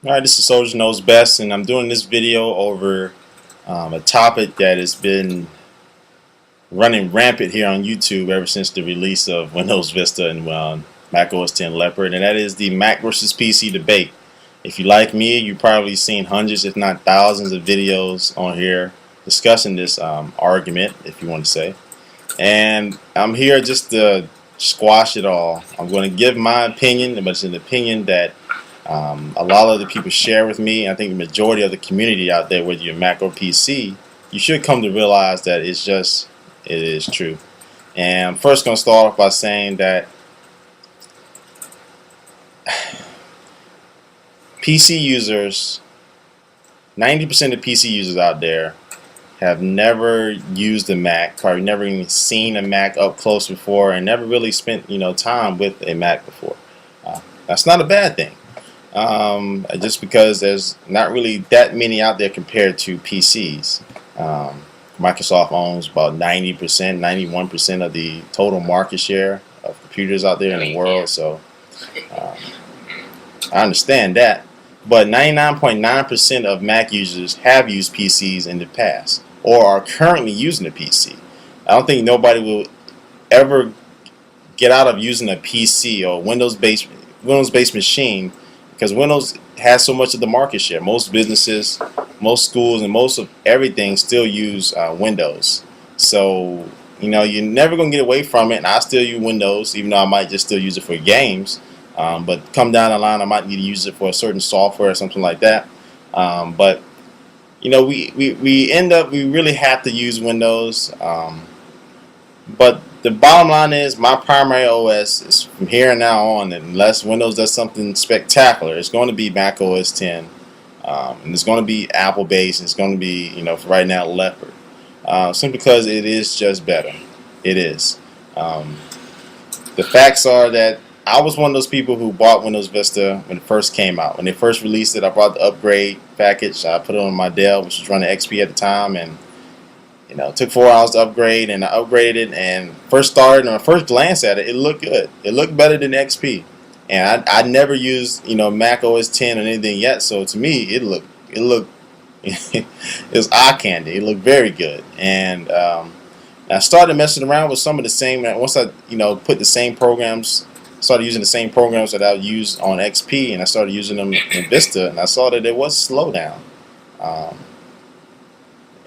Alright, this is Soldier Knows Best, and I'm doing this video over a topic that has been running rampant here on YouTube ever since the release of Windows Vista and Mac OS X Leopard, and that is the Mac versus PC debate. If you like me, you've probably seen hundreds, if not thousands, of videos on here discussing this argument, if you want to say. And I'm here just to squash it all. I'm going to give my opinion, but it's an opinion that a lot of the people share with me. I think the majority of the community out there, whether you're Mac or PC, you should come to realize that it is true. And I'm first going to start off by saying that PC users, 90% of PC users out there have never used a Mac, probably never even seen a Mac up close before, and never really spent time with a Mac before. That's not a bad thing. Just because there's not really that many out there compared to PCs. Microsoft owns about 90%, 91% of the total market share of computers out there in the world, so I understand that. But 99.9% of Mac users have used PCs in the past or are currently using a PC. I don't think nobody will ever get out of using a PC or Windows-based machine, because Windows has so much of the market share. Most businesses, most schools, and most of everything still use Windows. So you're never gonna get away from it. And I still use Windows, even though I might just still use it for games. But come down the line, I might need to use it for a certain software or something like that. But we really have to use Windows. But the bottom line is, my primary OS is from here and now on, unless Windows does something spectacular, it's going to be Mac OS X, and it's going to be Apple based, and it's going to be, for right now, Leopard, simply because it is just better. It is. The facts are that I was one of those people who bought Windows Vista when it first came out. When they first released it, I bought the upgrade package. I put it on my Dell, which was running XP at the time, and it took 4 hours to upgrade, and I upgraded it, and first started, and my first glance at it, it looked good. It looked better than XP. And I never used, Mac OS X or anything yet, so to me, it looked it was eye candy. It looked very good. And I started messing around with some of the same, once I, put the same programs, started using the same programs that I used on XP, and I started using them in Vista, and I saw that there was a slowdown.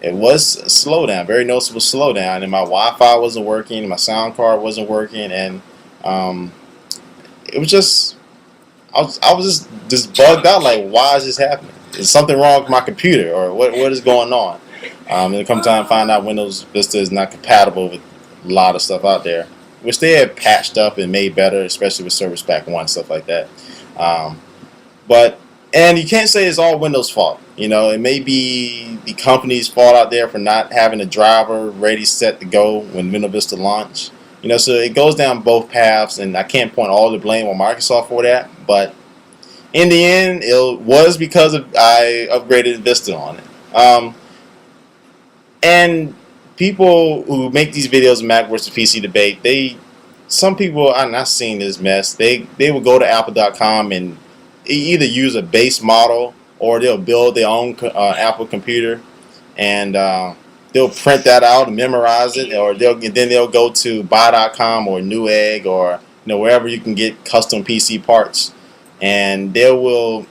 It was a slowdown, very noticeable slowdown, and my Wi-Fi wasn't working, my sound card wasn't working, and it was just, I was just bugged out, like, why is this happening? Is something wrong with my computer, or what is going on? And then come time to find out, Windows Vista is not compatible with a lot of stuff out there, which they have patched up and made better, especially with Service Pack 1, stuff like that. And you can't say it's all Windows' fault. It may be the company's fault out there for not having a driver ready, set to go when Windows Vista launched. So it goes down both paths, and I can't point all the blame on Microsoft for that. But in the end, it was because I upgraded Vista on it. And people who make these videos, Mac versus PC debate, some people, I'm not seeing this mess. They will go to Apple.com and either use a base model, or they'll build their own Apple computer, and they'll print that out and memorize it, or then they'll go to buy.com or Newegg, or wherever you can get custom PC parts, and they will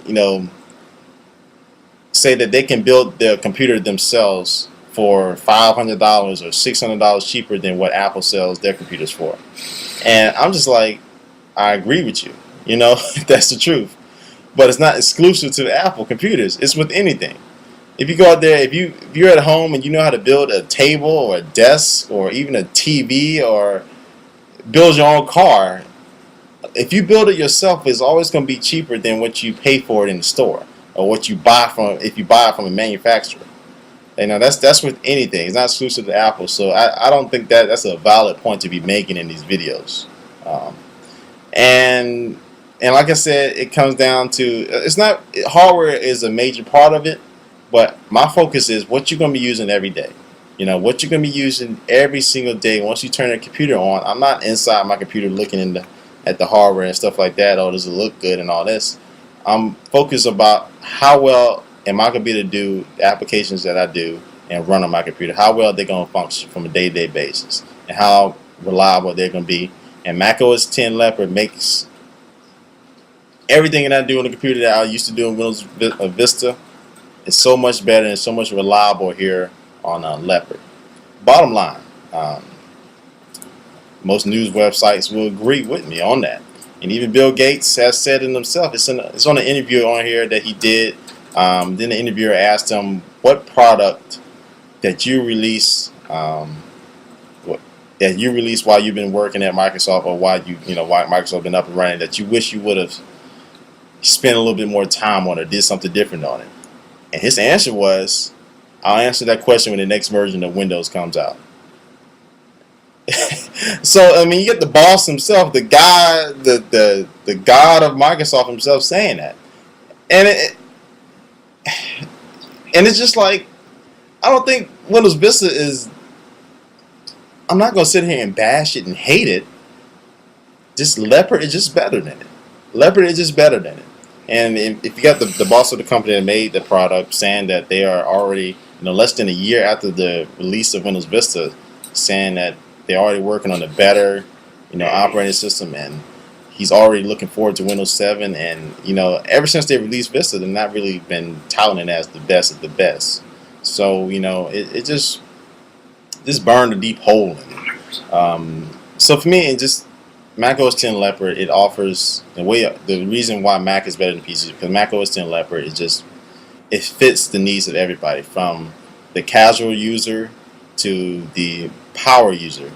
say that they can build their computer themselves for $500 or $600 cheaper than what Apple sells their computers for. And I'm just like, I agree with you. That's the truth. But it's not exclusive to the Apple computers. It's with anything. If you go out there, if you're at home and you know how to build a table or a desk or even a TV, or build your own car, if you build it yourself, it's always going to be cheaper than what you pay for it in the store, or what you buy if you buy it from a manufacturer. That's with anything. It's not exclusive to Apple. So I don't think that's a valid point to be making in these videos. And like I said, it comes down to, it's not, hardware is a major part of it, but my focus is what you're going to be using every day. What you're going to be using every single day. Once you turn the computer on, I'm not inside my computer looking at the hardware and stuff like that. Oh, does it look good and all this? I'm focused about how well am I going to be able to do the applications that I do and run on my computer? How well they're going to function from a day-to-day basis, and how reliable they're going to be. And Mac OS 10 Leopard makes everything that I do on the computer that I used to do in Windows Vista is so much better and so much reliable here on Leopard. Bottom line, most news websites will agree with me on that. And even Bill Gates has said it himself. It's on an interview on here that he did. Then the interviewer asked him, what product that you release while you've been working at Microsoft, or why why Microsoft been up and running, that you wish you would have spent a little bit more time on, or did something different on it. And his answer was, I'll answer that question when the next version of Windows comes out. So I mean, you get the boss himself, the guy, the god of Microsoft himself saying that, and it's just like, I don't think Windows Vista is. I'm not gonna sit here and bash it and hate it. Just Leopard is just better than it. Leopard is just better than it. And if you got the boss of the company that made the product saying that they are already, less than a year after the release of Windows Vista, saying that they're already working on a better, operating system, and he's already looking forward to Windows 7. And ever since they released Vista, they've not really been touting it as the best of the best. So it just burned a deep hole in it. So for me, it just Mac OS 10 Leopard, it offers the reason why Mac is better than PC, because Mac OS 10 Leopard it fits the needs of everybody, from the casual user to the power user.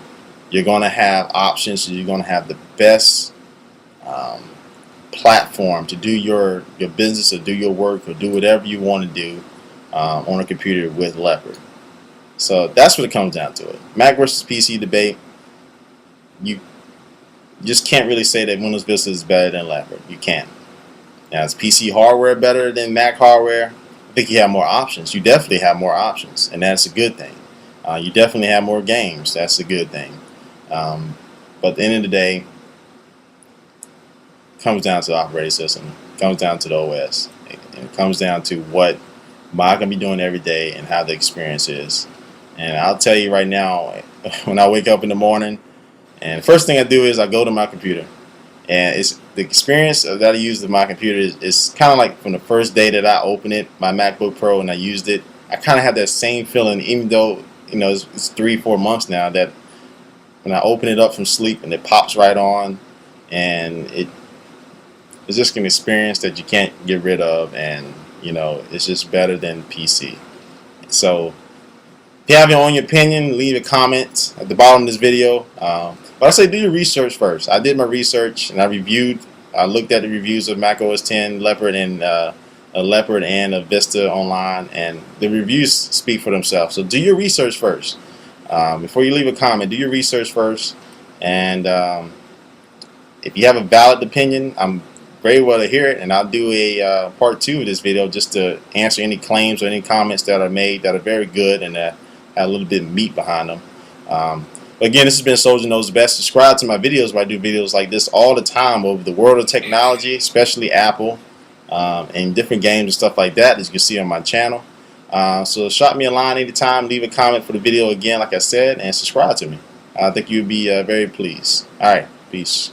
You're going to have options. So you're going to have the best platform to do your business, or do your work, or do whatever you want to do on a computer with Leopard. So that's what it comes down to it. Mac versus PC debate. You just can't really say that Windows Vista is better than Leopard. You can't. Now, is PC hardware better than Mac hardware? I think you have more options. You definitely have more options, and that's a good thing. You definitely have more games. That's a good thing. But at the end of the day, it comes down to the operating system. It comes down to the OS. And it comes down to what am I going to be doing every day and how the experience is. And I'll tell you right now, when I wake up in the morning, and the first thing I do is I go to my computer. And it's the experience that I use with my computer is kind of like from the first day that I opened it, my MacBook Pro, and I used it. I kind of have that same feeling, even though it's 3-4 months now, that when I open it up from sleep and it pops right on, and it's just an experience that you can't get rid of, and it's just better than PC. So if you have your own opinion, leave a comment at the bottom of this video. But I say do your research first. I did my research, and I looked at the reviews of Mac OS 10 Leopard and Leopard and Vista online, and the reviews speak for themselves. So do your research first. Before you leave a comment, do your research first. And if you have a valid opinion, I'm very well to hear it, and I'll do a part 2 of this video just to answer any claims or any comments that are made that are very good and that have a little bit of meat behind them. Again, this has been Soldier Knows Best. Subscribe to my videos, where I do videos like this all the time over the world of technology, especially Apple, and different games and stuff like that, as you can see on my channel. So shot me a line anytime, leave a comment for the video again, like I said, and subscribe to me. I think you'd be very pleased. Alright, peace.